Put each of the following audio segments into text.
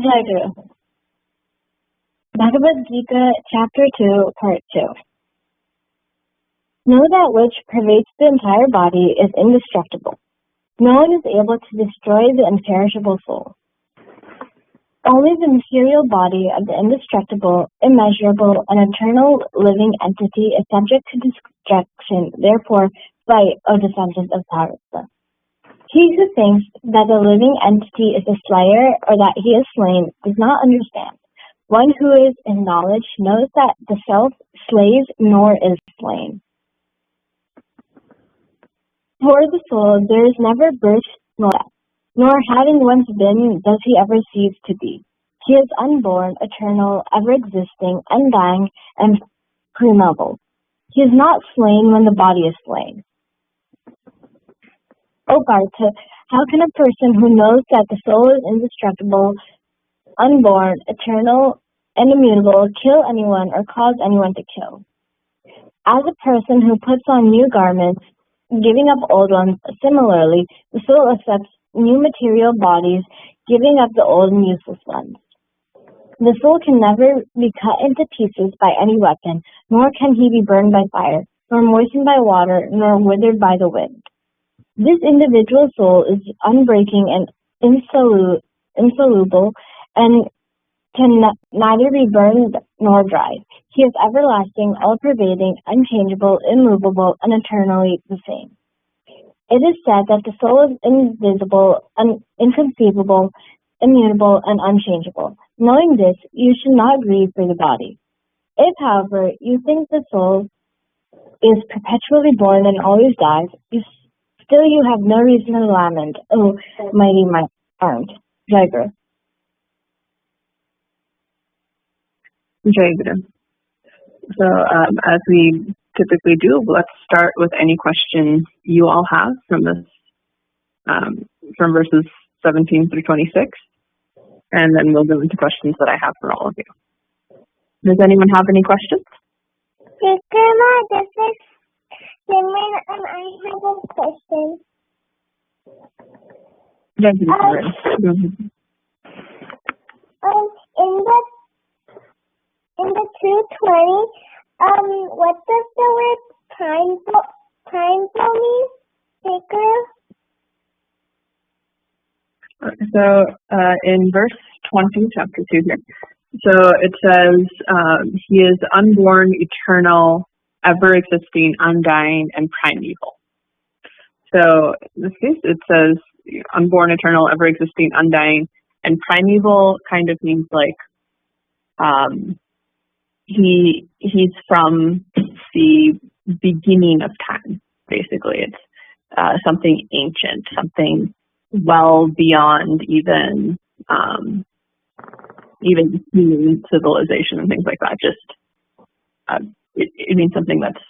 Jai Guru. Bhagavad Gita, Chapter 2, Part 2. Know that which pervades the entire body is indestructible. No one is able to destroy the imperishable soul. Only the material body of the indestructible, immeasurable, and eternal living entity is subject to destruction. Therefore, fight, O descendant of Saraswata. He who thinks that the living entity is a slayer or that he is slain does not understand. One who is in knowledge knows that the self slays nor is slain. For the soul there is never birth nor death, nor having once been does he ever cease to be. He is unborn, eternal, ever-existing, undying, and primeval. He is not slain when the body is slain. O Partha, how can a person who knows that the soul is indestructible, unborn, eternal, and immutable kill anyone or cause anyone to kill? As a person who puts on new garments, giving up old ones, similarly, the soul accepts new material bodies, giving up the old and useless ones. The soul can never be cut into pieces by any weapon, nor can he be burned by fire, nor moistened by water, nor withered by the wind. This individual soul is unbreaking and insoluble, and can neither be burned nor dried. He is everlasting, all-pervading, unchangeable, immovable, and eternally the same. It is said that the soul is invisible, inconceivable, immutable, and unchangeable. Knowing this, you should not grieve for the body. If, however, you think the soul is perpetually born and always dies, still you have no reason to lament, O mighty armed. Jai Guru. Jai Guru. So as we typically do, let's start with any questions you all have from this, from verses 17 through 26, and then we'll go into questions that I have for all of you. Does anyone have any questions? Yes, Grandma, this is Simran, and I have a question. Jai Guru. In the 220, what does the word time mean? Sacred? So in verse 20, chapter 2 here, so it says, he is unborn, eternal, ever-existing, undying, and primeval. So in this case, it says unborn, eternal, ever-existing, undying, and primeval kind of means like he's from the beginning of time, basically. It's something ancient, something well beyond even human civilization and things like that. Just it means something that's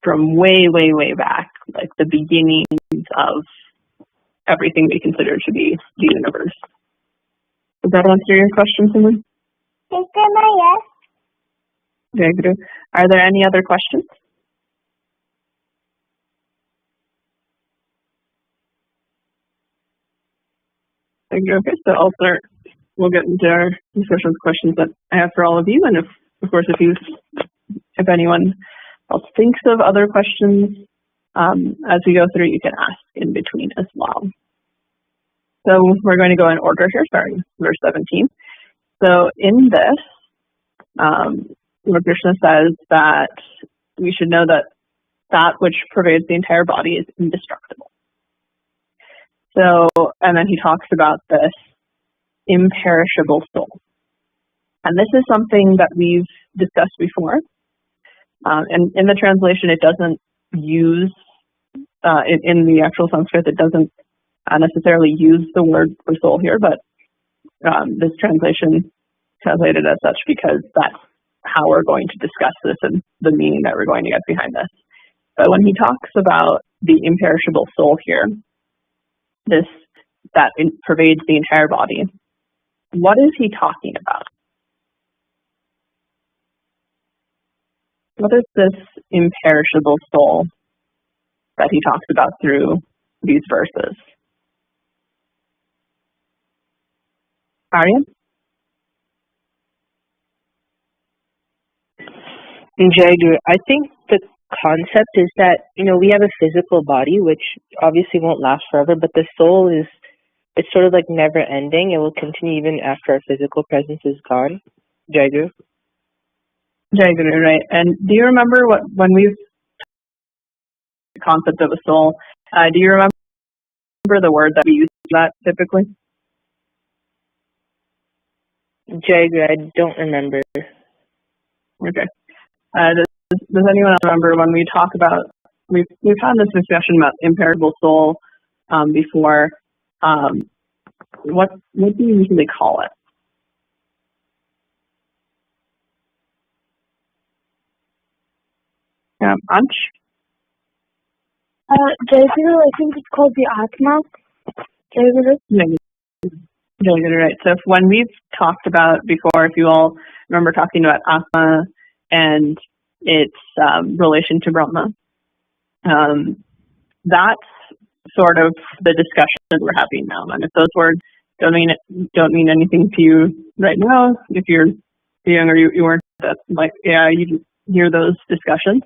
from way, way, way back, like the beginnings of everything we consider to be the universe. Does that answer your question, Simran? Yes, Grandma, yes. Very good. Are there any other questions? Okay, so we'll get into our discussion with questions that I have for all of you, and if anyone else thinks of other questions as we go through, you can ask in between as well. So we're going to go in order here, starting verse 17. So in this, Lord Krishna says that we should know that which pervades the entire body is indestructible. So, and then he talks about this imperishable soul. And this is something that we've discussed before. And in the translation, it doesn't use, in the actual Sanskrit, it doesn't necessarily use the word for soul here, but this translation translated as such because that's how we're going to discuss this and the meaning that we're going to get behind this. But when he talks about the imperishable soul here, that pervades the entire body, what is he talking about? What is this imperishable soul that he talks about through these verses? Aryan? Jagger, I think the concept is that, we have a physical body, which obviously won't last forever, but the soul it's sort of like never ending. It will continue even after our physical presence is gone. Jagger? Jagger, right. And do you remember when we've the concept of a soul, do you remember the word that we use for that typically? Jagger, I don't remember. Okay. Does anyone else remember when we talk about, we've had this discussion about imperishable soul before. What do you usually call it? Ansh? Jagger, I think it's called the Atma. Jagger. Jagger, right. So when we've talked about before, if you all remember talking about Atma and its relation to Brahma, that's sort of the discussion that we're having now. And if those words don't mean anything to you right now, if you're young or you weren't, that's like, yeah, you hear those discussions,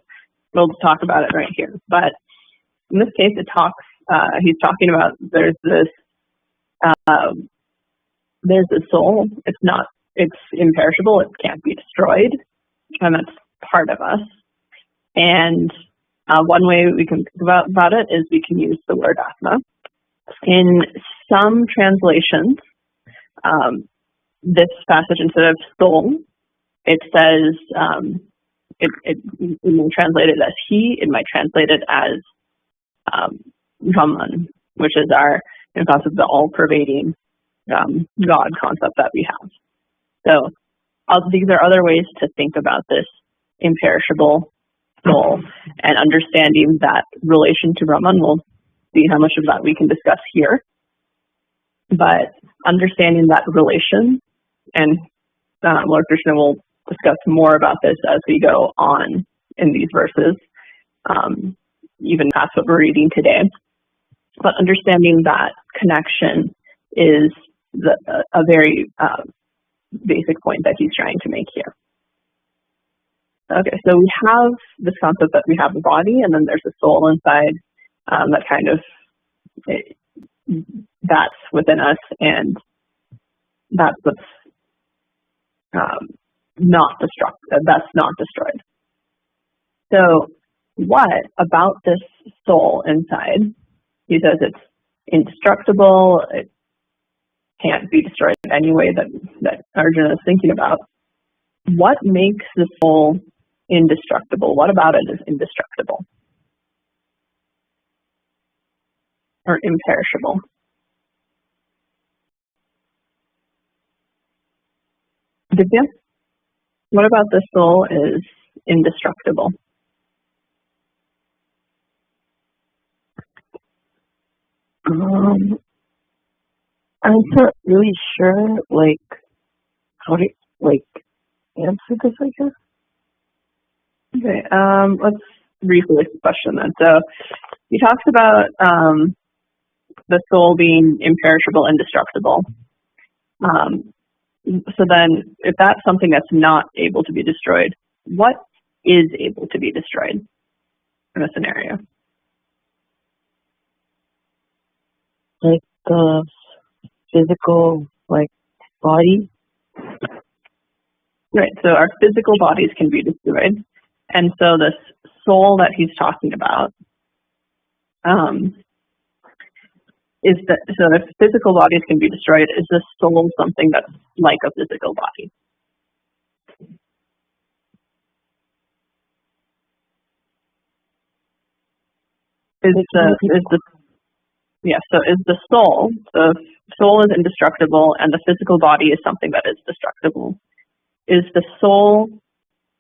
we'll talk about it right here. But in this case, he's talking about there's a soul. It's imperishable. It can't be destroyed, and that's part of us. And one way we can think about it is we can use the word Atma. In some translations, this passage, instead of soul, it says, it might translate it as he, it might translate it as Brahman, which is our concept of the all-pervading God concept that we have. So these are other ways to think about this imperishable soul and understanding that relation to Brahman. We'll see how much of that we can discuss here. But understanding that relation, and Lord Krishna will discuss more about this as we go on in these verses, even past what we're reading today. But understanding that connection is a very basic point that he's trying to make here. Okay, so we have this concept that we have a body, and then there's a soul inside that kind of that's within us, and that's what's that's not destroyed. So what about this soul inside? He says it's indestructible. It can't be destroyed in any way that Arjuna is thinking about. What makes the soul indestructible? What about it is indestructible or imperishable? Divya, what about the soul is indestructible? I'm not really sure, how to, answer this, I guess. Okay, let's rephrase the question then. So he talks about the soul being imperishable, indestructible. So then, if that's something that's not able to be destroyed, what is able to be destroyed in a scenario? Like the physical, body? Right, so our physical bodies can be destroyed. And so this soul that he's talking about so if physical bodies can be destroyed, is the soul something that's like a physical body? So is the soul, so if soul is indestructible and the physical body is something that is destructible, is the soul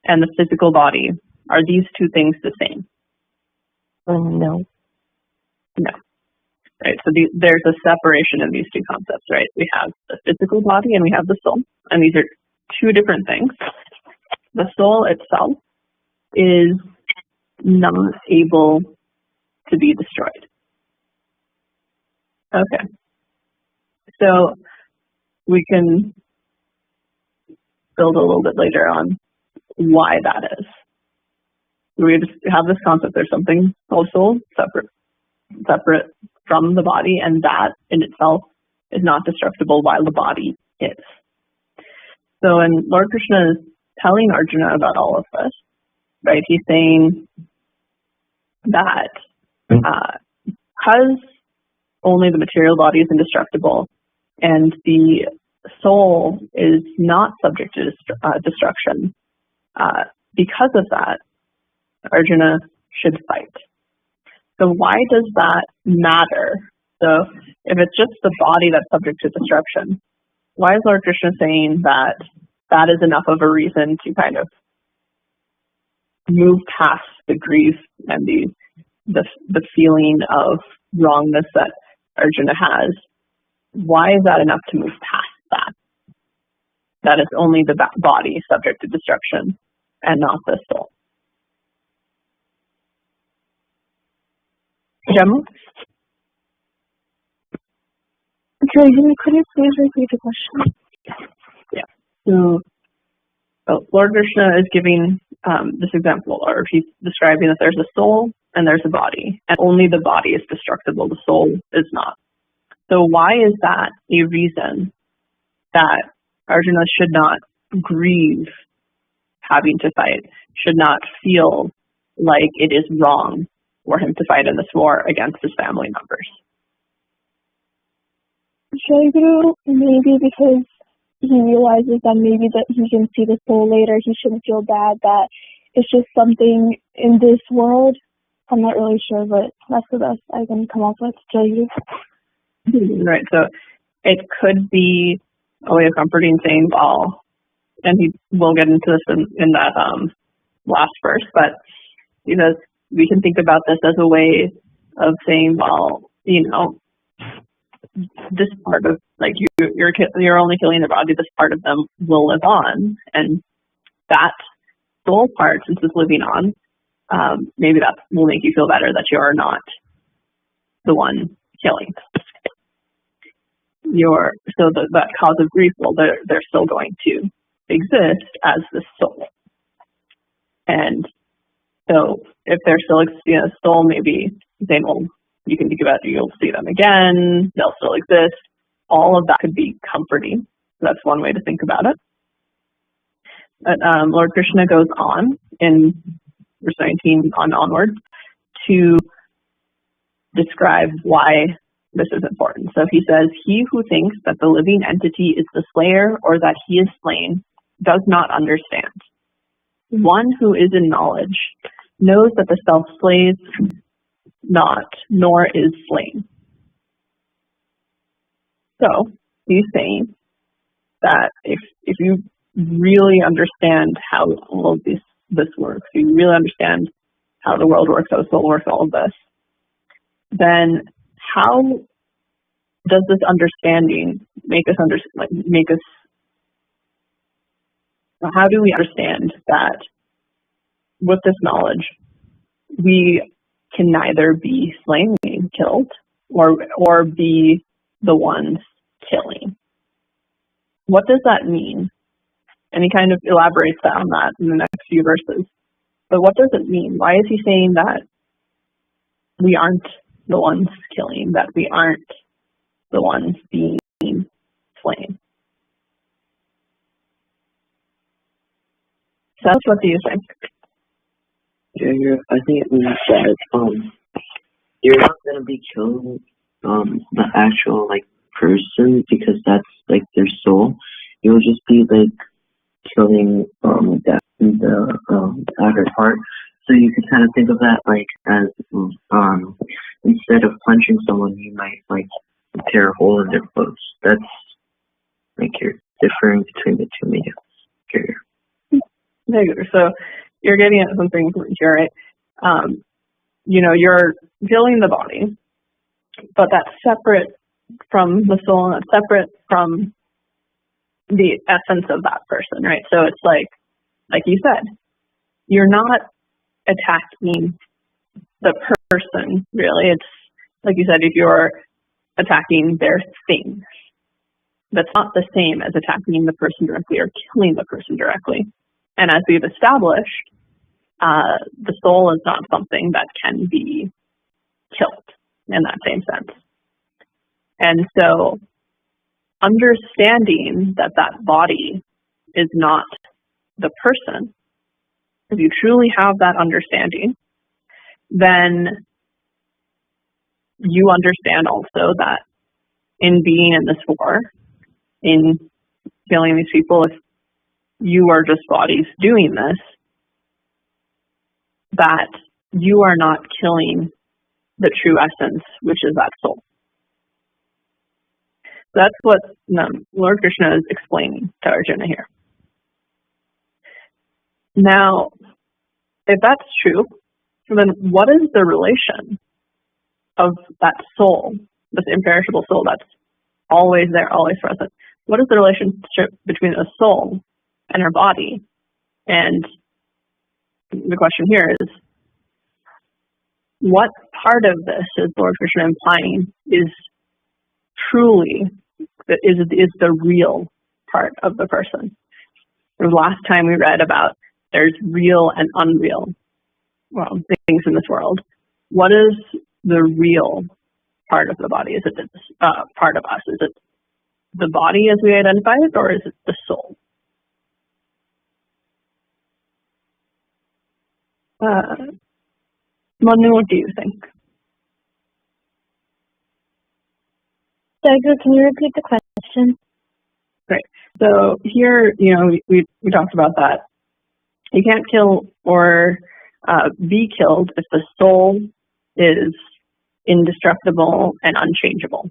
and the physical body, are these two things the same? No. No. Right, so there's a separation in these two concepts, right? We have the physical body and we have the soul, and these are two different things. The soul itself is not able to be destroyed. Okay. So we can build a little bit later on why that is. We just have this concept, there's something called soul, separate from the body, and that in itself is not destructible while the body is. So when Lord Krishna is telling Arjuna about all of this, right, he's saying that because only the material body is indestructible and the soul is not subject to destruction, because of that, Arjuna should fight. So why does that matter? So if it's just the body that's subject to destruction, why is Lord Krishna saying that that is enough of a reason to kind of move past the grief and the feeling of wrongness that Arjuna has? Why is that enough to move past that? That is only the body subject to destruction and not the soul. Gem? Okay, could you please repeat the question? Yeah. So Lord Krishna is giving this example, or he's describing that there's a soul and there's a body, and only the body is destructible, the soul is not. So why is that a reason that Arjuna should not grieve having to fight, should not feel like it is wrong for him to fight in this war against his family members? Shri, maybe because he realizes that maybe that he can see the soul later, he shouldn't feel bad, that it's just something in this world. I'm not really sure, but that's the best I can come up with. Shri. Right, so it could be a way of comforting, saying, well, and we'll get into this in that last verse, but he says we can think about this as a way of saying, well, this part of, like, you're only killing the body, this part of them will live on, and that soul part, since it's living on, maybe that will make you feel better that you're not the one killing. So that cause of grief, well, they're still going to exist as the soul. And so if they're still existing as soul, maybe saying, well, you can think about it, you'll see them again, they'll still exist. All of that could be comforting. So that's one way to think about it. But Lord Krishna goes on in verse 19 onward to describe why this is important. So he says, he who thinks that the living entity is the slayer or that he is slain does not understand. One who is in knowledge knows that the self slays not, nor is slain. So he's saying that if you really understand how all of this works, you really understand how the world works, how the soul works, all of this, then how does this understanding how do we understand that with this knowledge we can neither be slain, being killed, or be the ones killing? What does that mean? And he kind of elaborates on that in the next few verses. But what does it mean? Why is he saying that we aren't the ones killing, that we aren't the ones being slain? So what do you think? Yeah, I think it means that you're not gonna be killing the actual person, because that's their soul. You'll just be killing the outer part. So you could kind of think of that as instead of punching someone, you might tear a hole in their clothes. That's you're differing between the two mediums here. So you're getting at something here, right? You're killing the body, but that's separate from the soul, and that's separate from the essence of that person, right? So it's like you said, you're not attacking the person, really. It's like you said, if you're attacking their things, that's not the same as attacking the person directly or killing the person directly. And as we've established, the soul is not something that can be killed in that same sense. And so understanding that that body is not the person, if you truly have that understanding, then you understand also that in being in this war, in killing these people, if you are just bodies doing this, that you are not killing the true essence, which is that soul. That's what Lord Krishna is explaining to Arjuna here. Now, if that's true, then what is the relation of that soul, this imperishable soul that's always there, always present? What is the relationship between a soul and our body? And the question here is, what part of this is Lord Krishna implying is truly, is the real part of the person? The last time we read about there's real and unreal, well, things in this world. What is the real part of the body? Is it this part of us? Is it the body as we identify it, or is it the soul? Manu, what do you think? Tiger, can you repeat the question? Great. So here, we talked about that. You can't kill or be killed if the soul is indestructible and unchangeable.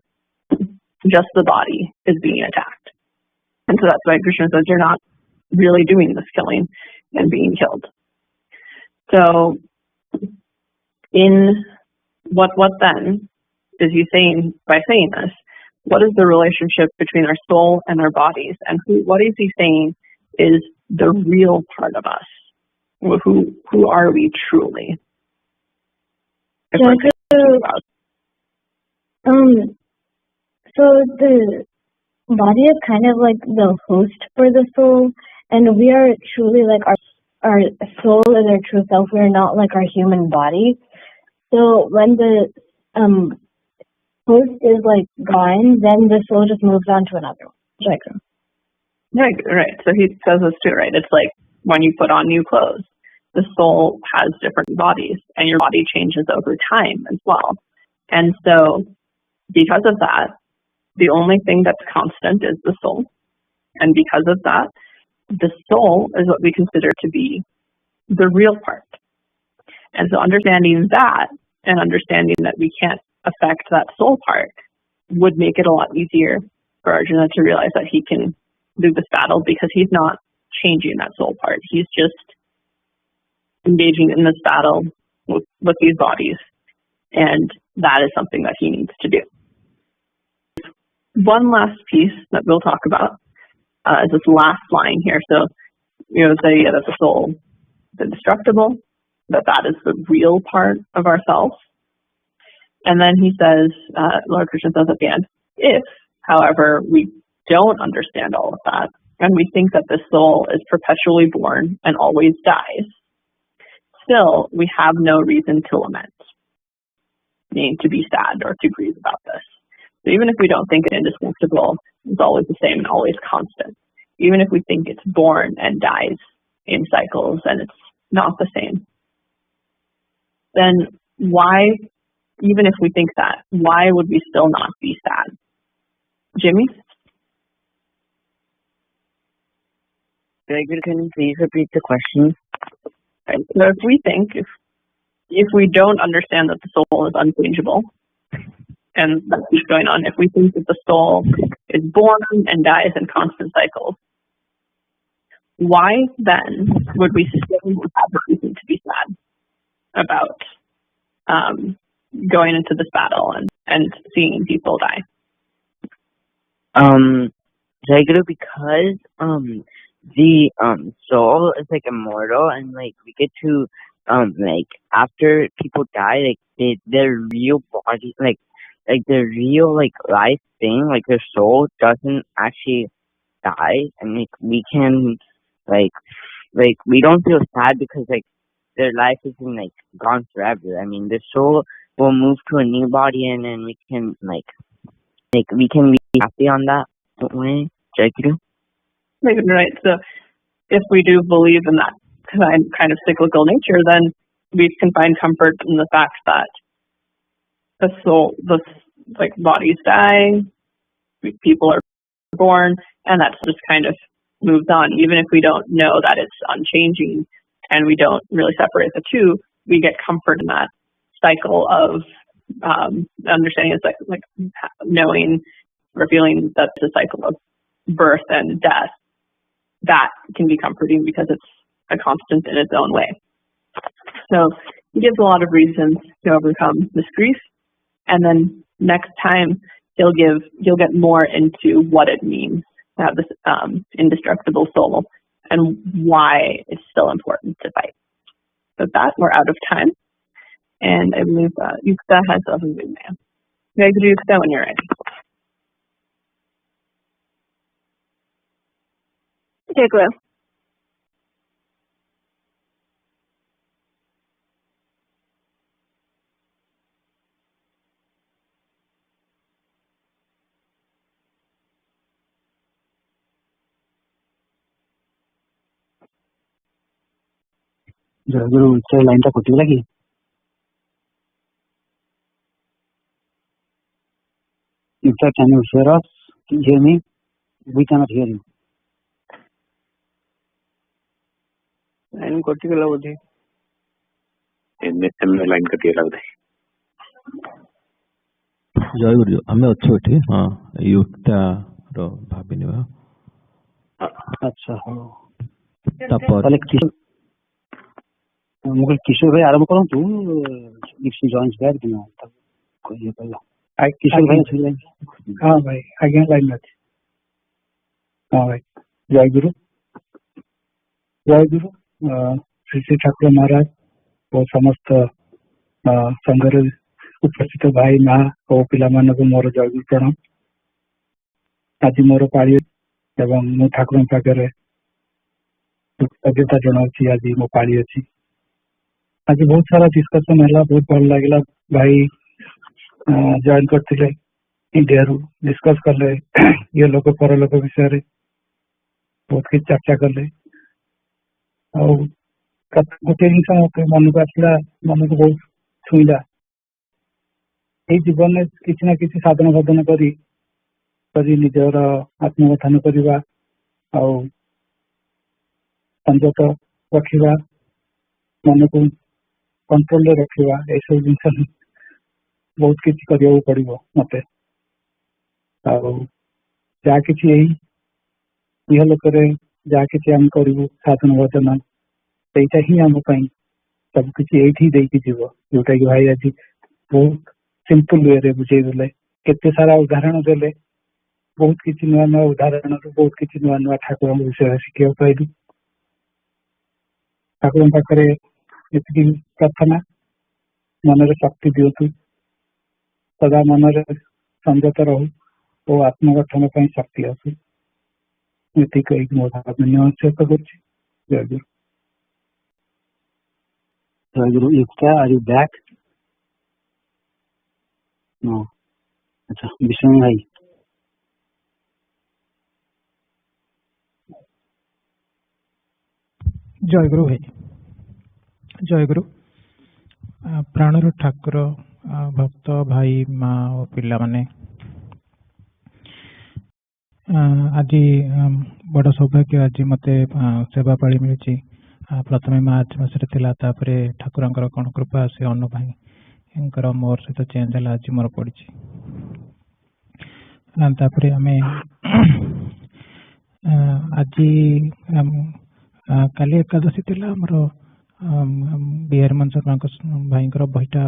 Just the body is being attacked. And so that's why Krishna says you're not really doing this killing and being killed. So in what then is he saying by saying this? What is the relationship between our soul and our bodies? And what is he saying is the real part of us? Who are we truly? So the body is kind of like the host for the soul, and we are truly like our soul is our true self. We are not like our human body. So when the host is like gone, then the soul just moves on to another one. Right. So he says this too, right? It's like when you put on new clothes, the soul has different bodies, and your body changes over time as well. And so because of that, the only thing that's constant is the soul. And because of that, the soul is what we consider to be the real part. And so understanding that and understanding that we can't affect that soul part would make it a lot easier for Arjuna to realize that he can do this battle, because he's not changing that soul part. He's just engaging in this battle with these bodies, and that is something that he needs to do. One last piece that we'll talk about is this last line here. So, the idea that the soul is indestructible, that is the real part of ourselves. And then he says, Lord Krishna says at the end, if, however, we don't understand all of that, and we think that the soul is perpetually born and always dies, still we have no reason to lament, meaning to be sad or to grieve about this. So even if we don't think it indestructible, it's always the same and always constant. Even if we think it's born and dies in cycles and it's not the same, then why, even if we think that, why would we still not be sad? Jimmy? Can you please repeat the question? Right. So if we think, if we don't understand that the soul is unchangeable, and that keeps going on, if we think that the soul is born and dies in constant cycles, why then would we still have a reason to be sad about going into this battle and seeing people die? Because the soul is like immortal, and like we get to like after people die, like their real body, like like the real like life thing, like their soul doesn't actually die, and like we can like we don't feel sad because like their life isn't like gone forever. I mean, the soul will move to a new body, and then we can like we can be happy on that way. Right. So if we do believe in that kind of cyclical nature, then we can find comfort in the fact that the soul, like bodies die, people are born, and that just kind of moves on. Even if we don't know that it's unchanging and we don't really separate the two, we get comfort in that cycle of understanding. It's like knowing or feeling that the cycle of birth and death, that can be comforting because it's a constant in its own way. So he gives a lot of reasons to overcome this grief, and then next time you'll get more into what it means to have this indestructible soul and why it's still important to fight. So with that, we're out of time, and I believe Yukta has something to say. Guys, Yukta, when you're ready. Jai Guru. Jai Guru, say line ta kutti lagi. Yukta, can you hear us? Can you hear me? We cannot hear you. Line कटिगला बोधे एमए line कटिगला बोधे जय गुरु आमे अच्छे एठी हां युक्ता रो भाबिनी बा अच्छा हो तापर ताले मुगल किशोर भाई आरंभ करूं तू इफ शी जॉइन्स बैक दिना तब कोई कहला आई किशोर भाई छी हां भाई आगे लाइन में हां भाई जय गुरु श्री श्री ठाकुर महाराज और समस्त संघर उपस्थित भाई माँ और पिला मानक मोर जय गुरु प्रणाम। आज मोर पाଳି एवं मु ठाकुर पाखे कृतज्ञता जनाऊँ। आज मो पाଳି अच्छी आज बहुत सारा डिस्कसन है, बहुत भल लगे भाई जॉइन करते इंडिया रू डिस्कस कले ये लोक परलोक विषय बहुत किसी चर्चा कले गोटे जिन मत मन को आसला मन को बहुत छुईला ये जीवन में किसी ना किसी साधन साधन कर निजर आत्मकथन करवा संजत रखा मन को कंट्रोल रखा ये सब जिन बहुत किसी करने पड़ो मत जहाँ कि यह लोक जहाँ कि आम करूँ साधन भजन सहीटा ही आम सब किसी ये जीव जोटा कि भाई आज बहुत सिंपल वे रे बुझेदेले केते सारा उदाहरण देले बहुत किसी नुआ नुआ उदाहरण बहुत किसी नुआ नुआ ठाकुर विषय शिखा पाइलु। ठाकुर पाखे ये प्रार्थना मन शक्ति दिंतु सदा मन संजत रहू और आत्मगठन शक्ति आसू ये कही मो धन्यवाद कर जय गुरु। जय गुरु। युक्ता आर यू बैक? नो। अच्छा विष्णु भाई जय गुरु भाई जय गुरु। प्राणर ठाकुर भक्त भाई माँ और पिला माने आज बड़ सौभाग्य आज मते सेवा पाଳି मिली। प्रथम मार्च मसरे थिला तापरे ठाकुरंकर कौन कृपा से अनु भाई मोर सहित चेंज है आज मोर पड़ी तापरे आमे आज काली एकादशी थिला हमर बिहार मन शर्मा भाई बहीटा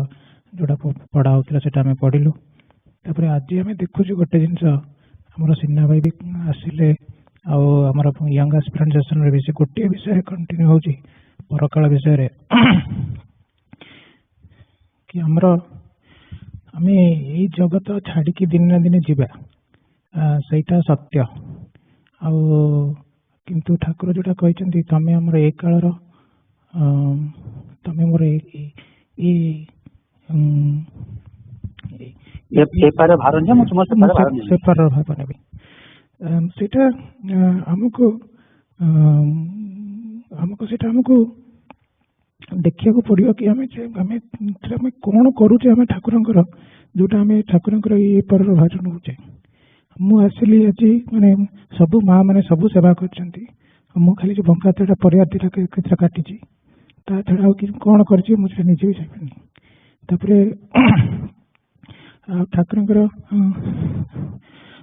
जोड़ा पढ़ा होता से पढ़लु। तापर आज आम देखुचु गोटे जिनस आमर सिन्हा भाई भी आसिले आमर यंग एस्पिरेंट सेशन भी से गोटे विषय कंटिन्यू होची परकाल विषय कि आमर ଆମେ ଏଇ ଜଗତ ଛାଡ଼ିକି ଦିନେ ନା ଦିନେ ଯିବା, ସେଇଟା ସତ୍ୟ। ଆଉ କିନ୍ତୁ ଠାକୁର ଯୋଉଟା କହିଛନ୍ତି ତମେ ଆମର ଏ କାଳର ତମେ ମୋର ସେପାର ଭାର ନେବି। ସେଇଟା ଆମକୁ ସେଇଟା ଆମକୁ ଦେଖିବାକୁ ପଡିବ କି ଆମେ କଣ କରୁଛେ ଆମେ ଠାକୁରଙ୍କର, ଯୋଉଟା ଆମେ ଠାକୁରଙ୍କର ଏଇ ପରର ଭାର ନେଉଛେ। ମୁଁ ଆସିଲି ଆଜି ମାନେ ସବୁ ମା ମାନେ ସବୁ ସେବା କରିଛନ୍ତି, ମୁଁ ଖାଲି ଯୋଉ ବଙ୍କା ହାତଟା ପରିବା ଦିଟା କେତେଟା କାଟିଛି, ତା ଛଡା ଆଉ କିଛି କଣ କରିଛି ମୁଁ ସେଟା ନିଜେ ବି ଜାଣିପାରୁନି। ତାପରେ ଆଉ ଠାକୁରଙ୍କର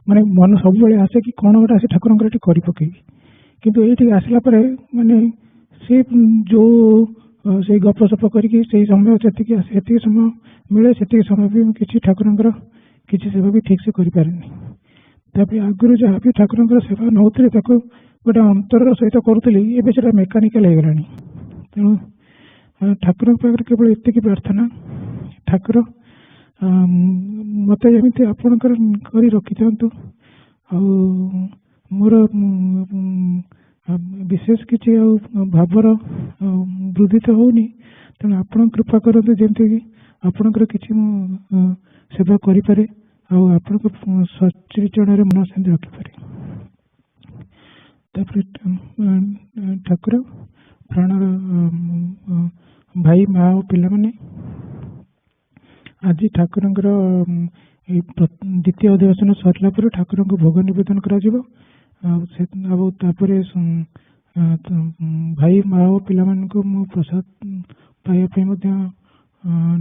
ମାନେ ମନ ସବୁବେଳେ ଆସେ କି କଣ ଗୋଟେ ଆସେ ଠାକୁରଙ୍କର ଏଠି କରି ପକେଇବି, କିନ୍ତୁ ଏଇଠି ଆସିଲା ପରେ ମାନେ ସେ ଯୋଉ ସେଇ ଗପସପ କରିକି ସେଇ ସମୟ ସେତିକି ସମୟ ମିଳେ, ସେତିକି ସମୟ ବି କିଛି ଠାକୁରଙ୍କର କିଛି ସେବା ବି ଠିକ ସେ କରିପାରେନି। ତାପରେ ଆଗରୁ ଯାହା ବି ଠାକୁରଙ୍କର ସେବା ନଉଥିଲେ ତାକୁ ଗୋଟେ ଅନ୍ତରର ସହିତ କରୁଥିଲି, ଏବେ ସେଟା ମେକାନିକାଲ ହେଇଗଲାଣି। ତେଣୁ ଠାକୁରଙ୍କ ପାଖରେ କେବଳ ଏତିକି ପ୍ରାର୍ଥନା, ଠାକୁର ମତେ ଯେମିତି ଆପଣଙ୍କର କରି ରଖିଥାନ୍ତୁ, ଆଉ ମୋର ବିଶେଷ କିଛି ଆଉ ଭାବର ବୃଦ୍ଧି ତ ହଉନି, ତେଣୁ ଆପଣ କୃପା କରନ୍ତୁ ଯେମିତିକି ଆପଣଙ୍କର କିଛି ମୁଁ ସେବା କରିପାରେ, ଆଉ ଆପଣଙ୍କ ସଚରିଚରରେ ମନ ସେମିତି ରଖିପାରେ। ତାପରେ ଠାକୁର ପ୍ରାଣର ଭାଇ ମା ଓ ପିଲାମାନେ, ଆଜି ଠାକୁରଙ୍କର ଏଇ ଦ୍ୱିତୀୟ ଅଧିବେଶନ ସରିଲା ପରେ ଠାକୁରଙ୍କୁ ଭୋଗ ନିବେଦନ କରାଯିବ। ଆଉ ତାପରେ ଭାଇ ମା ଓ ପିଲାମାନଙ୍କୁ ମୁଁ ପ୍ରସାଦ ପାଇବା ପାଇଁ ମଧ୍ୟ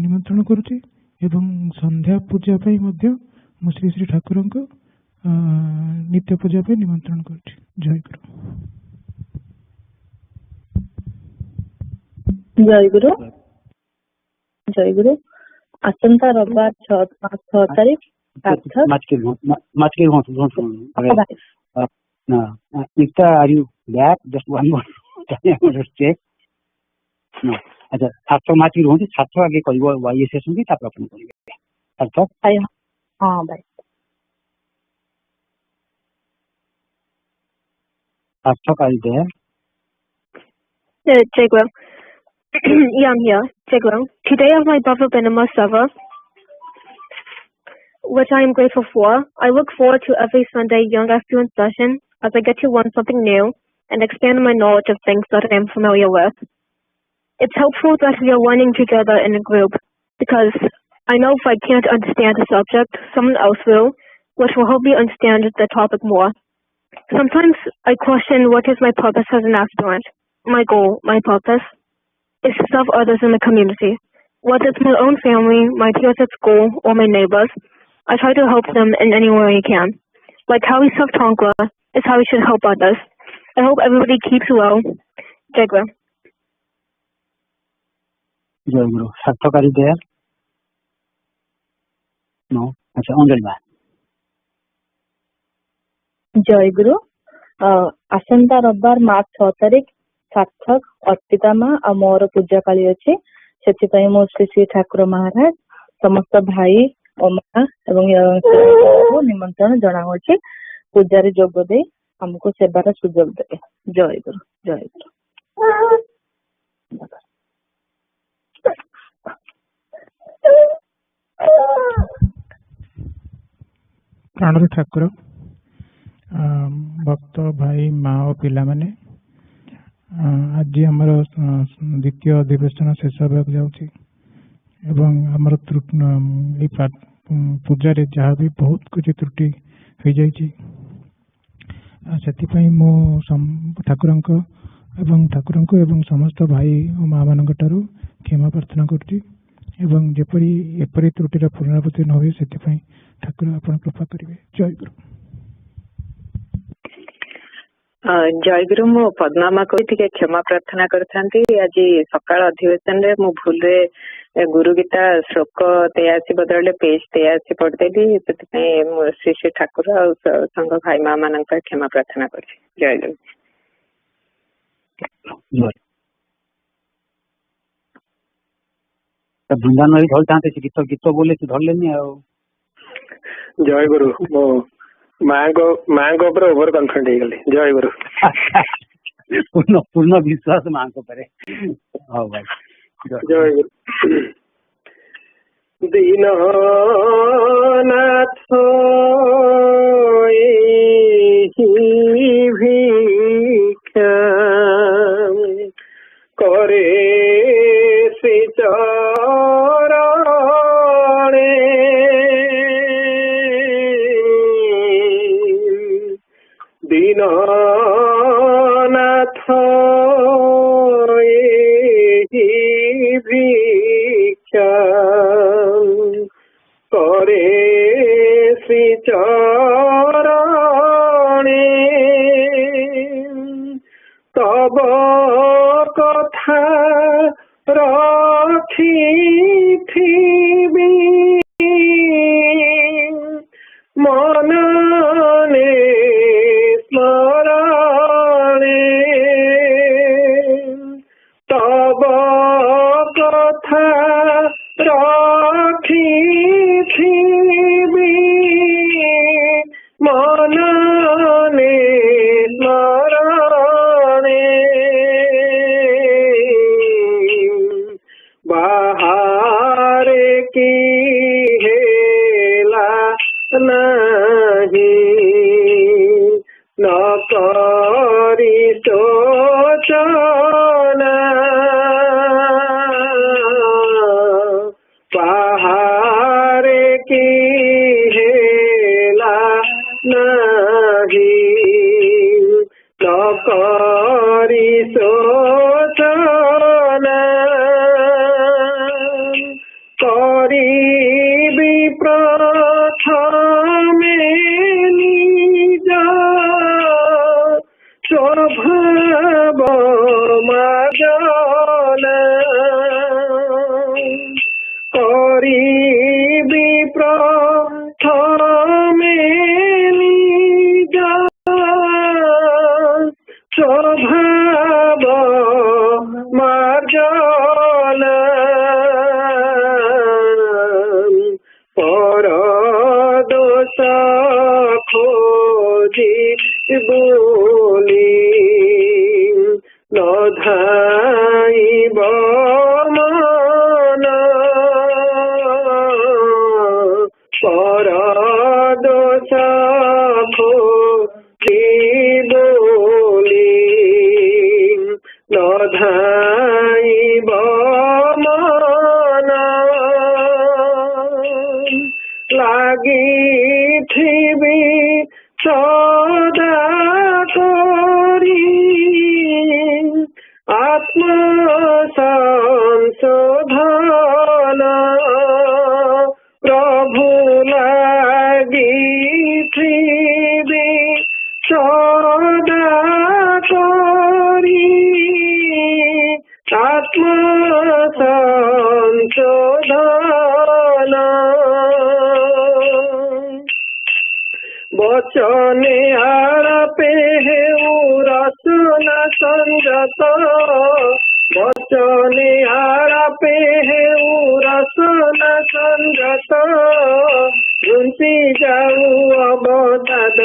ନିମନ୍ତ୍ରଣ କରୁଛି, ଏବଂ ସନ୍ଧ୍ୟା ପୂଜା ପାଇଁ ମଧ୍ୟ ମୁଁ ଶ୍ରୀ ଶ୍ରୀ ଠାକୁରଙ୍କୁ ନିତ୍ୟ ପୂଜା ପାଇଁ ନିମନ୍ତ୍ରଣ କରୁଛି। ଜୟଗୁରୁ। ଜୟଗୁରୁ। ଜୟଗୁରୁ। ଆସନ୍ତା ରବିବାର 6 ତାରିଖ Nita, are you back? Just one more time, I want to check. No. अच्छा, छात्र माची रोहती छात्र आगे करिवो वाई सेशन की तापर अपन करिवे छात्र हां भाई छात्र काई दे Jaguar. Yeah, I'm here. Jaguar. Today I have my Bava Benama Sava, which I am grateful for. I look forward to every Sunday young affluent session as I get to learn something new and expand my knowledge of things that I am familiar with. It's helpful that we are learning together in a group, because I know if I can't understand a subject, someone else will, which will help me understand the topic more. Sometimes I question what is my purpose as an aspirant. My goal, my purpose, is to serve others in the community. Whether it's my own family, my peers at school, or my neighbors, I try to help them in any way I can. Like how we serve Tongva is how we should help others. I hope everybody keeps well. Jaguar. Jayaguru. Sarthakari there? No. अच्छा अंजलि बा ଜୟଗୁରୁ। ଆସନ୍ତା ରବିବାର March 6 ତାରିଖ ସାର୍ଥକ ଅର୍ପିତା ମା ଆଉ ମୋର ପୂଜା ପାଳି ଅଛି। ସେଥିପାଇଁ ମୁଁ ଶ୍ରୀ ଶ୍ରୀ ଠାକୁର ମହାରାଜ ସମସ୍ତ ଭାଇ ଓ ମା ଏବଂ ନିମନ୍ତ୍ରଣ ଜଣାଉଛି ପୂଜାରେ ଯୋଗ ଦେଇ ଆମକୁ ସେବାର ସୁଯୋଗ ଦେବେ। ଜୟଗୁରୁ। ଜୟଗୁରୁ। ପ୍ରାଣର ଠାକୁର ଭକ୍ତ ଭାଇ ମା ଓ ପିଲାମାନେ, ଆଜି ଆମର ଦ୍ୱିତୀୟ ଅଧିବେଶନ ଶେଷ ହେବାକୁ ଯାଉଛି ଏବଂ ଆମର ଏଇ ପୂଜାରେ ଯାହା ବି ବହୁତ କିଛି ତ୍ରୁଟି ହୋଇଯାଇଛି, ସେଥିପାଇଁ ମୁଁ ଠାକୁରଙ୍କୁ ଏବଂ ସମସ୍ତ ଭାଇ ଓ ମା ମାନଙ୍କ ଠାରୁ କ୍ଷମା ପ୍ରାର୍ଥନା କରୁଛି ଏବଂ ଏପରି ତ୍ରୁଟିର ପୁନରାବୃତ୍ତି ନ ହୁଏ ସେଥିପାଇଁ ଠାକୁର ଆପଣ କୃପା କରିବେ। ଜୟଗୁରୁ। ଜୟଗୁରୁ। ମୁଁ ପଦ୍ମାମାକୁ ଟିକେ କ୍ଷମା ପ୍ରାର୍ଥନା କରିଥାନ୍ତି। ଆଜି ସକାଳ ଅଧିବେଶନରେ ମୁଁ ଭୁଲରେ ଗୁରୁ ଗୀତା ଶ୍ଲୋକ 83 ବଦଳରେ ପେଜ 83 ପଢିଦେଲି। ସେଥିପାଇଁ ମୁଁ ଶ୍ରୀ ଶ୍ରୀ ଠାକୁର ଆଉ ସଂଘ ଭାଇ ମା ମାନଙ୍କ ପାଇଁ କ୍ଷମା ପ୍ରାର୍ଥନା କରୁଛି। ଜୟଗୁରୁ। ବୃନ୍ଦାବନ ବି ଧରିଥାନ୍ତେ ସେ ଗୀତ ଗୀତ ବୋଲେ ସେ ଧରିଲେନି ଆଉ। ଜୟ ଗୁରୁ। ମୋ ମାଙ୍କ ଉପରେ ଓଭର କନଫିଡେଣ୍ଟ ହେଇଗଲି। ଜୟ ଗୁରୁ। ପୂର୍ଣ୍ଣ ବିଶ୍ୱାସ ମାଙ୍କ ଉପରେ। ହଉ ଭାଇ ଜୟ ଗୁରୁ। ଦୀନନାଥ ଭିକ୍ଷା করে শ্রী চরণে দীননাথ ভিক্ষা করে শ্রী চরণে তব কথা রাখিথিবি মননে স্মরণে তব কথা রাখিথিবি মননে স্মরণে বাহারে কি হেলা নাহি ন করি শোচনা বাহারে কি হেলা নাহি ন করি শোচনা করিবি প্রথমে নিজ স্বভাব মার্জনা করিবি প্রথমে নিজ স্বভাব মার্জনা পর দোষ খোঁজি বলি নধাইব মন পর দোষ খোঁজি বলি নধাইব মন লাগিথিবি সদা করি আত্ম সংশোধন প্রভু লাগিথিবি সদা করি আত্ম সংশোধন বচনে আড়াপে হেউ রচনা সংযত বচনে আড়াপে হেউ রচনা সংযত ঘুঞ্চি যাও অবসাদ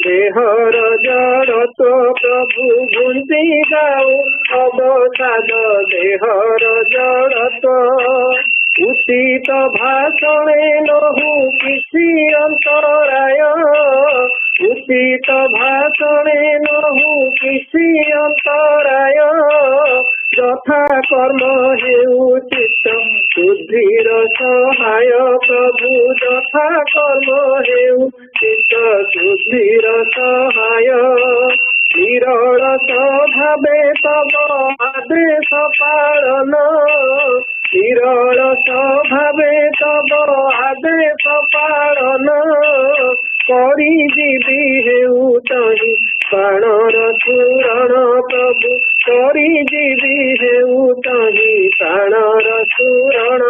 দেহর জড়ত প্রভু ঘুঞ্চি যাও অবসাদ দেহর জড়ত উচিত ভাষণে নহু কিছু অন্তরায় উচিত ভাষণে নহু কিছু অন্তরায় যথা কর্ম হেউ চিত্ত শুদ্ধির সহায় প্রভু যথা কর্ম হেউ চিত্ত শুদ্ধির সহায় বিরল স্বভাবে তব আদেশ পালন বিরল স্বভাবে তব আদেশ পালন କରି ଯିବି ହେଉ ତହିଁ ପ୍ରାଣର ସ୍ମରଣ ପ୍ରଭୁ କରି ଯିବି ହେଉ ତହିଁ ପ୍ରାଣର ସ୍ମରଣ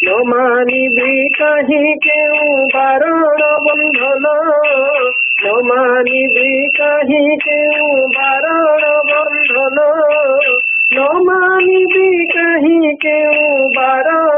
ନ ମାନିବି କାହିଁ କେଉଁ ବାରଣ ବନ୍ଧନ ନ ମାନିବି କାହିଁ କେଉଁ ବାରଣ ବନ୍ଧନ ନ ମାନିବି କାହିଁ କେଉଁ ବାରଣ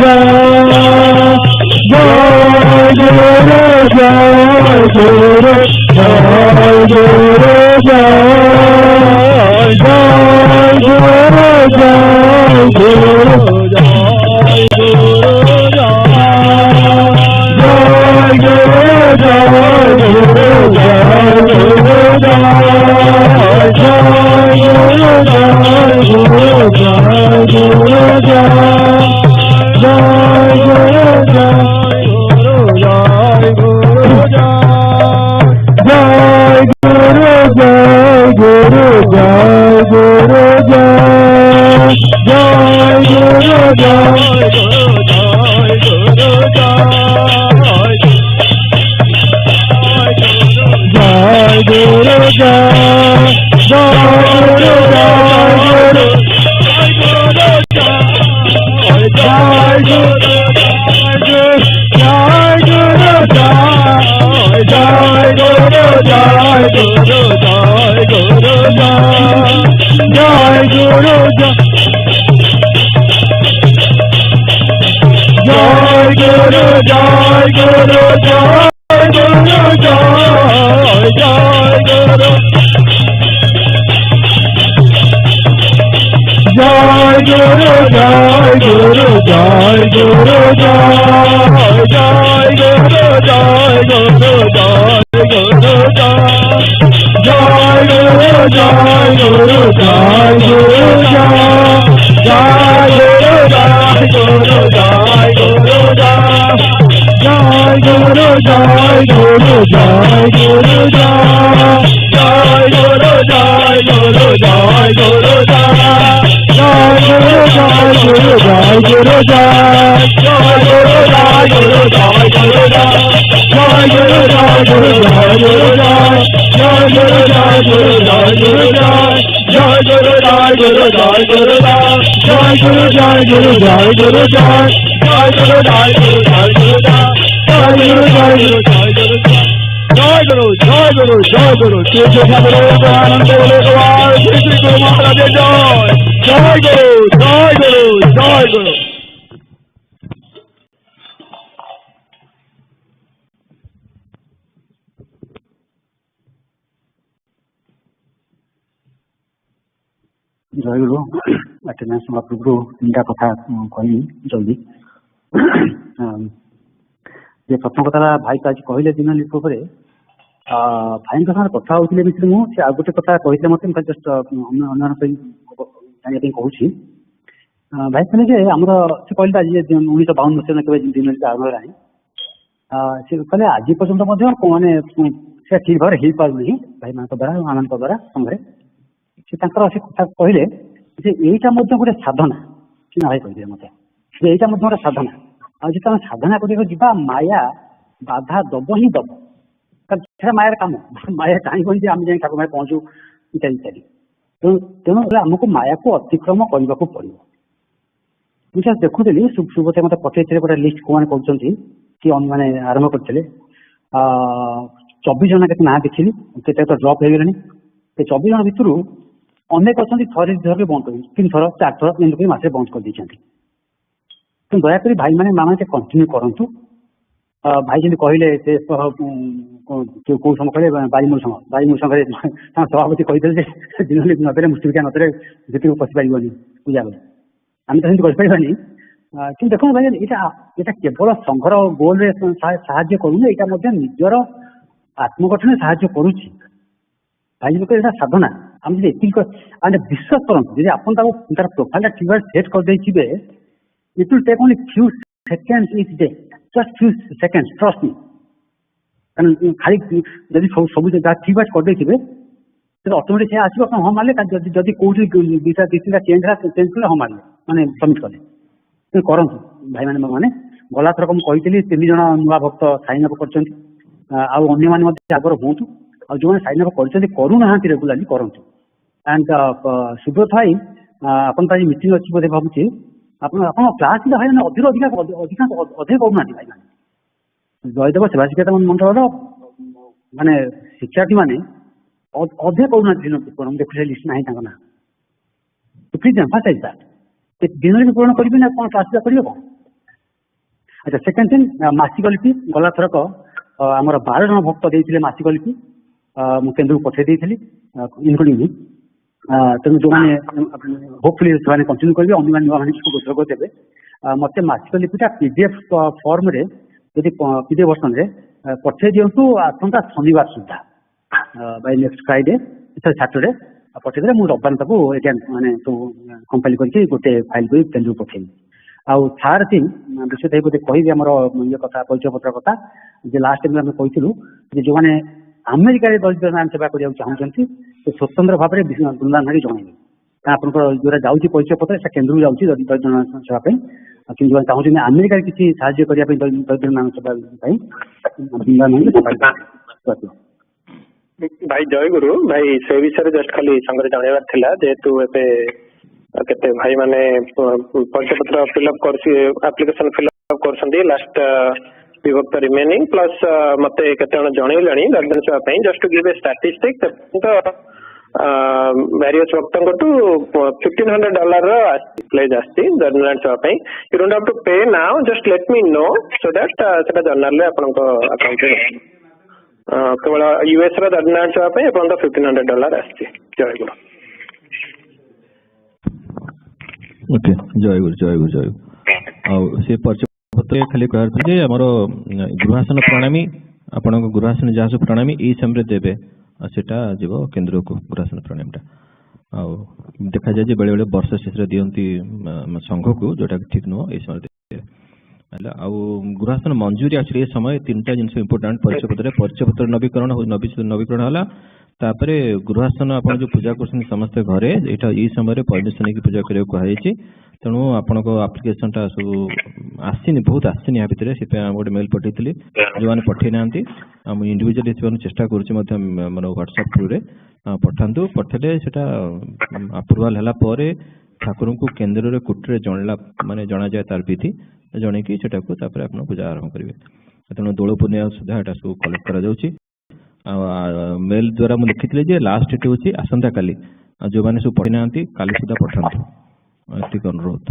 ଜୟଗୁରୁ ଆଟେଣ୍ଡାନ୍ସ ନେବା ପୂର୍ବରୁ ତିନିଟା କଥା କହିବି ଜଲ୍ଦି। ଯେ ପ୍ରଥମ କଥା ହେଲା ଭାଇ ତ ଆଜି କହିଲେ ଦିନ ଲିପ୍ ଉପରେ ଭାଇଙ୍କ ସାଙ୍ଗରେ କଥା ହଉଥିଲେ ଭିତରେ ମୁଁ ସେ ଆଉ ଗୋଟେ କଥା କହିଥିଲେ ମୋତେ ଜଷ୍ଟ ଅନ୍ୟମାନଙ୍କ ପାଇଁ ଜାଣିବା ପାଇଁ କହୁଛି। ଭାଇ କହିଲେ ଯେ ଆମର ସେ କହିଲେ ଆଜି 1952 ମସିହାରେ କେବେ ଦିନ ଆରମ୍ଭ ହେଲାଣି ସେ କହିଲେ ଆଜି ପର୍ଯ୍ୟନ୍ତ ମଧ୍ୟ ମାନେ ସେ ଠିକ୍ ଭାବରେ ହେଇପାରୁନି ଭାଇମାନଙ୍କ ଦ୍ୱାରା ଆମମାନଙ୍କ ଦ୍ୱାରା ସଂଘରେ। ସେ ତାଙ୍କର ସେ କଥା କହିଲେ ଯେ ଏଇଟା ମଧ୍ୟ ଗୋଟେ ସାଧନା ସିନା ଭାଇ କହିଥିଲେ ମୋତେ ଯେ ଏଇଟା ମଧ୍ୟ ଗୋଟେ ସାଧନା। ଆଉ ଯେତେବେଳେ ଆମେ ସାଧନା କରିବାକୁ ଯିବା ମାୟା ବାଧା ଦବ ହିଁ ଦବ କାରଣ ସେଟା ମାୟାର କାମ। ମାୟା ଚାହିଁବନି ଯେ ଆମେ ଯାଇ ଠାକୁର ଭାଇ ପହଞ୍ଚୁ ଇତ୍ୟାଦି ଇତ୍ୟାଦି। ତେଣୁ ଆମକୁ ମାୟାକୁ ଅତିକ୍ରମ କରିବାକୁ ପଡ଼ିବ। ମୁଁ ସେ ଦେଖୁଥିଲି ସୁବ୍ରତ ମୋତେ ପଠେଇଥିଲେ ଗୋଟେ ଲିଷ୍ଟ କୋଉମାନେ କରୁଛନ୍ତି କି ମାନେ ଆରମ୍ଭ କରିଥିଲେ 24 ଜଣ କେତେ ନାଁ ଦେଖିଲି କେତେ ତ ଡ୍ରପ୍ ହେଇଗଲେଣି। ସେ 24 ଜଣ ଭିତରୁ ଅନେକ ଅଛନ୍ତି ଥରେ ଦି ଥର ବି ବନ୍ଦ କରି 3 ଥର 4 ଥର ଏମିତି ମାସରେ ବନ୍ଦ କରିଦେଇଛନ୍ତି। ତେଣୁ ଦୟାକରି ଭାଇମାନେ ମାମାନେ ସେ କଣ୍ଟିନ୍ୟୁ କରନ୍ତୁ। ଭାଇ ଯେମିତି କହିଲେ ସେ କୋଉ ସମୟ କହିଲେ ବାରିମୂଳ ସଂଘରେ ତାଙ୍କ ସଭାପତି କହିଥିଲେ ଯେ ଦିନ ନଦେଲେ ମୃତ୍ତିକା ନଦେଲେ ଯେତିକି ପଶିପାରିବନି ପୂଜା କଲେ ଆମେ ତ ସେମିତି କରିପାରିବାନି। କିନ୍ତୁ ଦେଖନ୍ତୁ ଭାଇ ଏଇଟା କେବଳ ସଂଘର ଗୋଲରେ ସାହାଯ୍ୟ କରୁନି ଏଇଟା ମଧ୍ୟ ନିଜର ଆତ୍ମଗଠନରେ ସାହାଯ୍ୟ କରୁଛି। ଭାଇ ଲୋକ ଏଇଟା ସାଧନା ଆମେ ଯଦି ଏତିକି ଆମେ ବିଶ୍ୱାସ କରନ୍ତୁ ଯଦି ଆପଣ ତାକୁ ତାର ପ୍ରୋଫାଇଲଟା ଠିକ୍ ଭାବରେ ସେଟ୍ କରିଦେଇଥିବେ it will take only few seconds each day, just few seconds, trust me. କାରଣ ଖାଲି ଯଦି ସବୁ ଯାହା ଠିକ୍ ଭାବରେ କରିଦେଇଥିବେ ତେବେ ଅଟୋମେଟିକ୍ ସେ ଆସିବ ଆପଣ ହଁ ମାରିଲେ ଯଦି କୋଉଠି ଦିଟା ଚେଞ୍ଜ ହେଲା ଚେଞ୍ଜ କଲେ ହଁ ମାରିଲେ ମାନେ ସବମିଟ୍ କଲେ। ତେଣୁ କରନ୍ତୁ ଭାଇମାନେ ମାନେ ଗଲା ଥରକ ମୁଁ କହିଥିଲି 3 ଜଣ ନୂଆ ଭକ୍ତ ସାଇନ୍ ଅପ୍ କରିଛନ୍ତି ଆଉ ଅନ୍ୟମାନେ ମଧ୍ୟ ଆଗରୁ ହୁଅନ୍ତୁ ଆଉ ଯେଉଁମାନେ ସାଇନ୍ ଅପ୍ କରିଛନ୍ତି କରୁନାହାନ୍ତି ରେଗୁଲାରଲି କରନ୍ତୁ। ଆଣ୍ଡ ସୁବ୍ରତ ଭାଇ ଆପଣ ତ ଆଜି ମିଟିଂ ଅଛି ବୋଧେ ଭାବୁଛି ଆପଣ କ୍ଲାସ୍ ଭାଇ ଅଧିକାଂଶ କରୁନାହାନ୍ତି ଭାଇମାନେ। ଜୟଦେବ ସେବା ଶିକ୍ଷାତା ମଣ୍ଡଳର ମାନେ ଶିକ୍ଷାର୍ଥୀ ମାନେ ଅଧିକ କରୁନାହାନ୍ତି ଦିନ ପୂରଣ ଦେଖୁଛି ଲିଷ୍ଟ ନାହିଁ ତାଙ୍କ ନାଁ। ପ୍ଲିଜ୍ ଏମ୍ଫାସାଇଜ୍ ଦ୍ୟାଟ୍ ଦିନରେ ବି ପୂରଣ କରିବେ ନା କ'ଣ କ୍ଲାସ୍ କରିବେ କ'ଣ। ଆଚ୍ଛା ସେକେଣ୍ଡ ଥିଙ୍ଗ ମାସିକ ଲିପି ଗଲା ଥରକ ଆମର 12 ଜଣ ଭକ୍ତ ଦେଇଥିଲେ ମାସିକ ଲିପି ମୁଁ କେନ୍ଦ୍ରକୁ ପଠାଇ ଦେଇଥିଲି ଇନକ୍ଲୁଡିଂ ମୁଁ। ତେଣୁ ଯେଉଁମାନେ ହୋପଫୁଲି ସେମାନେ କଣ୍ଟିନ୍ୟୁ କରିବେ ଅନ୍ୟମାନେ ନୂଆମାନେ ଗୋଚର କରିଦେବେ। ମୋତେ ମାସିକ ଲିପିଟା PDF ଫର୍ମରେ ଯଦି PDF ଭର୍ସନରେ ପଠାଇ ଦିଅନ୍ତୁ ଆସନ୍ତା ଶନିବାର ସୁଦ୍ଧା ବାଇ ନେକ୍ସଟ ଫ୍ରାଇଡେ ସାଟରଡେ ପଠାଇଦେଲେ ମୁଁ ରବିବାର ତାକୁ ଏଗେନ୍ ମାନେ ସବୁ କମ୍ପାଇଲ୍ କରିକି ଗୋଟେ ଫାଇଲ୍ କରି କେନ୍ଦ୍ରକୁ ପଠାଇବି। ଆଉ ଥାର୍ଡ ଥିଙ୍ଗ ବିଶ୍ୱଜିତ ଭାଇ ବୋଧେ କହିବି ଆମର ଇଏ କଥା ପରିଚୟ ପତ୍ର କଥା ଯେ ଲାଷ୍ଟ ଟାଇମ୍ ଆମେ କହିଥିଲୁ ଯେ ଯେଉଁମାନେ ଆମେରିକାରେ ଦଳିତ ନାରାୟଣ ସେବା କରିବାକୁ ଚାହୁଁଛନ୍ତି ସେ ସ୍ୱତନ୍ତ୍ର ଭାବରେ ବୃନ୍ଦାବନ ଭାଇ ଜଣାଇବେ। କାରଣ ଆପଣଙ୍କର ଯେଉଁଟା ଯାଉଛି ପରିଚୟ ପତ୍ର ସେଟା କେନ୍ଦ୍ରକୁ ଯାଉଛି ଦଳିତ ନାରାୟଣ ସେବା ପାଇଁ। କିନ୍ତୁ ଯେଉଁମାନେ ଚାହୁଁଛନ୍ତି ଆମେରିକାରେ କିଛି ସାହାଯ୍ୟ କରିବା ପାଇଁ ଦଳିତ ନାରାୟଣ ସେବା ପାଇଁ ବୃନ୍ଦାବନ ଭାଇ ଜୟଗୁରୁ ଭାଇ ସେ ବିଷୟରେ ଜଷ୍ଟ ଖାଲି ସାଙ୍ଗରେ ଜଣେଇବାର ଥିଲା ଯେହେତୁ ଏବେ केते भाई माने परिचय पत्र फिलअप करसी एप्लिकेशन फिलअप करसंदी लास्ट विभक्त रिमेनिंग प्लस मते केते जण जणैलाणी दर्शन पे just to give a statistic तो वेरियस वक्तों टू $1,500 प्लेज आस्ती जर्नल पे you don't have to pay now just let me know so that सेटा जर्नल रे आपन को अकाउंट रे केवल यूएस रा जर्नल पे अपन $1,500 आस्ती जय गुरु ओके जय गुरु जय गुरु जय गुरु आ से परिचय खाली कहते जे हमरो गृहासन प्रणामी आपन को गृहासन जासु प्रणामी ई समय देबे सेटा जीव केंद्र को गृहासन प्रणामीटा आ देखा जाए बेले बेले वर्ष शेष दियंती संघ को जोटा ठीक नुह ए समय आ गृहासन मंजूरी एक्चुअली समय तीनटा जिनस इंपोर्टेंट परिचय पत्र नवीकरण होला तापरे गृहासन आपन जो पूजा करछन समस्त घरे एटा ई समय परमिशन की पूजा करियो कहै छी तेणु आपन को एप्लिकेशन टा सब आसीनी बहुत आसीनी या भितरे से गोटे मेल पठेइतली जो माने पठेइ नांती हम इंडिविजुअली से चेष्टा करूची मध्य मन व्हाट्सएप थ्रू रे पठांतु पठेले सेटा अप्रूवल हला परे ठाकुर को केंद्र रे कुटरे जनला माने जना जाय तार विधि जणे की सेटा को तापर आपन पूजा आरंभ करिवे तेणु दोल पुण्य सुधा एटा सब कलेक्ट करा जाउची मेल द्वारा मुझे लिखी जे लास्ट डेट हूँ आसंता काली जो मैंने सब पढ़ी ना काली सुधा पठातु एतिक अनुरोध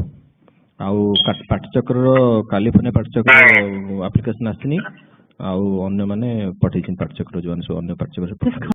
आउ पाठचक्र कालीफोर्निया पाठचक्र आप्लिकेशन आसनी आउ अन्य मैंने पठे पाठचक्र जो सब अन्य पाठचक्र